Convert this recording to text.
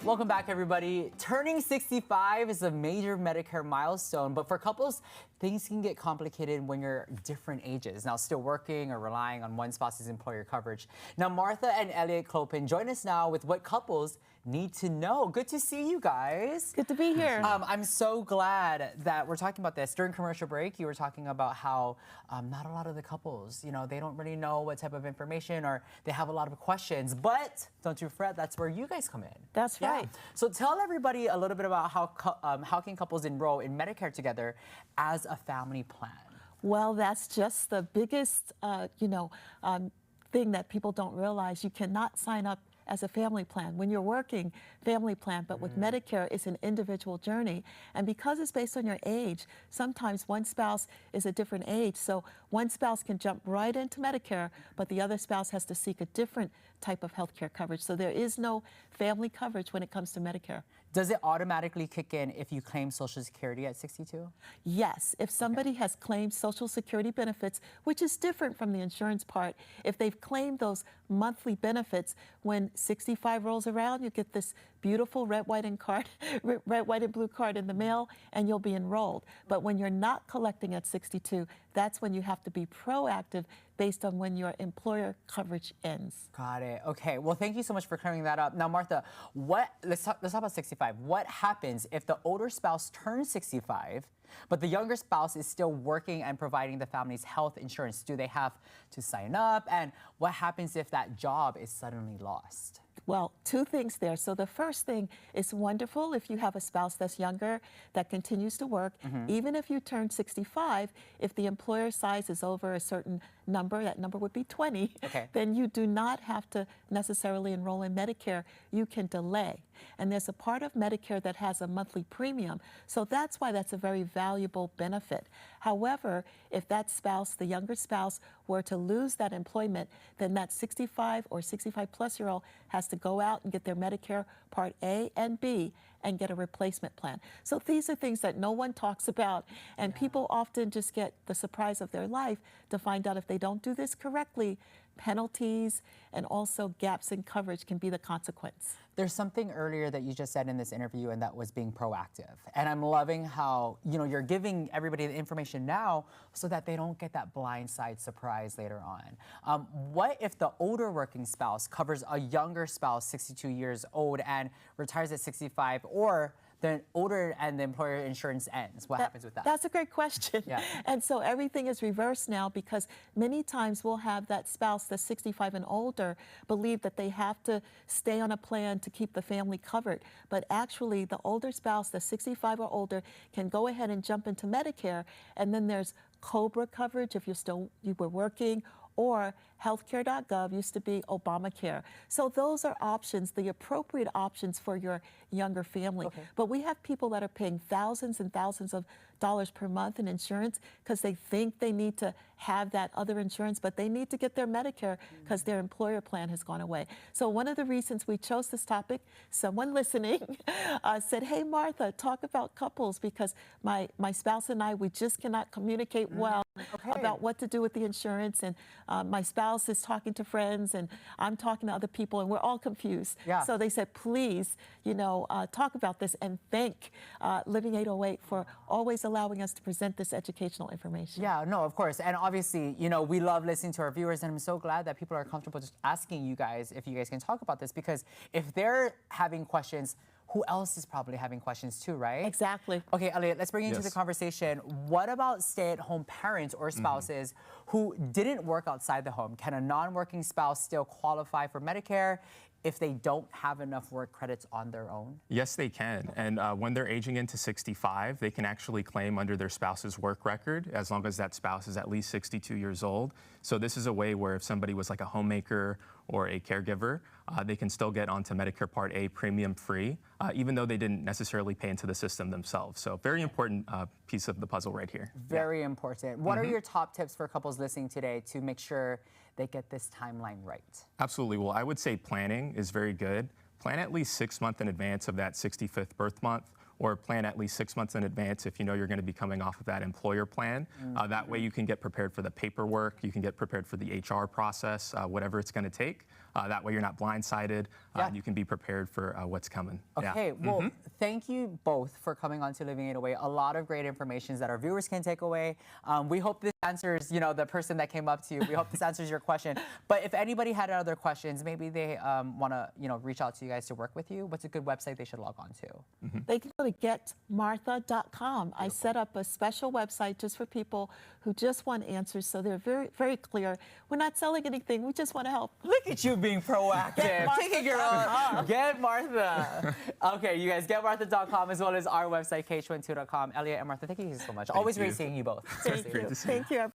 Welcome back, everybody. Turning 65 is a major Medicare milestone, but for couples, things can get complicated when you're different ages. Now, still working or relying on one spouse's employer coverage. Now, Martha and Elliot Clopin join us now with what couples need to know. Good to see you guys. Good to be here. I'm so glad that we're talking about this. During commercial break, you were talking about how not a lot of the couples, they don't really know what type of information or they have a lot of questions. But don't you fret, that's where you guys come in. That's right. So tell everybody a little bit about how can couples enroll in Medicare together as a family plan? Well, that's just the biggest, thing that people don't realize. You cannot sign up as a family plan. When you're working, family plan, but with Medicare, it's an individual journey. And because it's based on your age, sometimes one spouse is a different age. So one spouse can jump right into Medicare, but the other spouse has to seek a different type of health care coverage. So there is no family coverage when it comes to Medicare. Does it automatically kick in if you claim Social Security at 62? Yes, if somebody has claimed Social Security benefits, which is different from the insurance part, if they've claimed those monthly benefits, when 65 rolls around, you get this beautiful red, white, and blue card in the mail, and you'll be enrolled. But when you're not collecting at 62, that's when you have to be proactive based on when your employer coverage ends. Got it. Okay. Well, thank you so much for clearing that up. Now, Martha, let's talk about 65. What happens if the older spouse turns 65, but the younger spouse is still working and providing the family's health insurance? Do they have to sign up? And what happens if that job is suddenly lost? Well, two things there. So the first thing is wonderful if you have a spouse that's younger that continues to work. Even if you turn 65, if the employer size is over a certain number, that number would be 20, then you do not have to necessarily enroll in Medicare. You can delay. And there's a part of Medicare that has a monthly premium. So that's why that's a very valuable benefit. However, if that spouse, the younger spouse, were to lose that employment, then that 65 or 65 plus year old has to go out and get their Medicare Part A and B and get a replacement plan. So these are things that no one talks about, and people often just get the surprise of their life to find out if they don't do this correctly, penalties and also gaps in coverage can be the consequence. There's something earlier that you just said in this interview, and that was being proactive. And I'm loving how, you're giving everybody the information now so that they don't get that blindside surprise later on. What if the older working spouse covers a younger spouse, 62 years old, and retires at 65, or the older and the employer insurance ends? What happens with that? That's a great question. Yeah. And so everything is reversed now, because many times we'll have that spouse that's 65 and older believe that they have to stay on a plan to keep the family covered. But actually, the older spouse that's 65 or older can go ahead and jump into Medicare, and then there's COBRA coverage if you were working, or healthcare.gov used to be Obamacare. So those are options, the appropriate options for your younger family. But we have people that are paying thousands and thousands of dollars per month in insurance because they think they need to have that other insurance, but they need to get their Medicare because their employer plan has gone away. So one of the reasons we chose this topic, someone listening said, hey, Martha, talk about couples, because my spouse and I, we just cannot communicate well about what to do with the insurance. And my spouse is talking to friends and I'm talking to other people, and we're all confused. So they said, please, talk about this, and thank Living 808 for always allowing us to present this educational information. Yeah, no, of course. And obviously, we love listening to our viewers, and I'm so glad that people are comfortable just asking you guys if you guys can talk about this, because if they're having questions, who else is probably having questions too, right? Exactly. Okay, Elliot, let's bring you into the conversation. What about stay-at-home parents or spouses who didn't work outside the home? Can a non-working spouse still qualify for Medicare if they don't have enough work credits on their own? Yes, they can. And when they're aging into 65, they can actually claim under their spouse's work record, as long as that spouse is at least 62 years old. So this is a way where if somebody was like a homemaker or a caregiver, they can still get onto Medicare Part A premium free, even though they didn't necessarily pay into the system themselves. So very important piece of the puzzle right here. Very important. What are your top tips for couples listening today to make sure they get this timeline right? Absolutely. Well, I would say planning is very good. Plan at least 6 months in advance of that 65th birth month, or plan at least 6 months in advance if you know you're going to be coming off of that employer plan. That way you can get prepared for the paperwork, you can get prepared for the HR process, whatever it's going to take. That way you're not blindsided, Yeah. and you can be prepared for what's coming. Okay, Yeah. well, thank you both for coming on to Living 808. A lot of great information that our viewers can take away. We hope this answers, the person that came up to you. We hope this answers your question. But if anybody had other questions, maybe they want to, reach out to you guys to work with you. What's a good website they should log on to? They can go to getmartha.com. I set up a special website just for people who just want answers, so they're very, very clear. We're not selling anything. We just want to help. Look at you being proactive. Get Taking your own. Get Martha. Okay, you guys, getmartha.com as well as our website, kh12.com. Elliot and Martha, thank you so much. Always you. great seeing you both. Thank you. Great to see you. Thank you.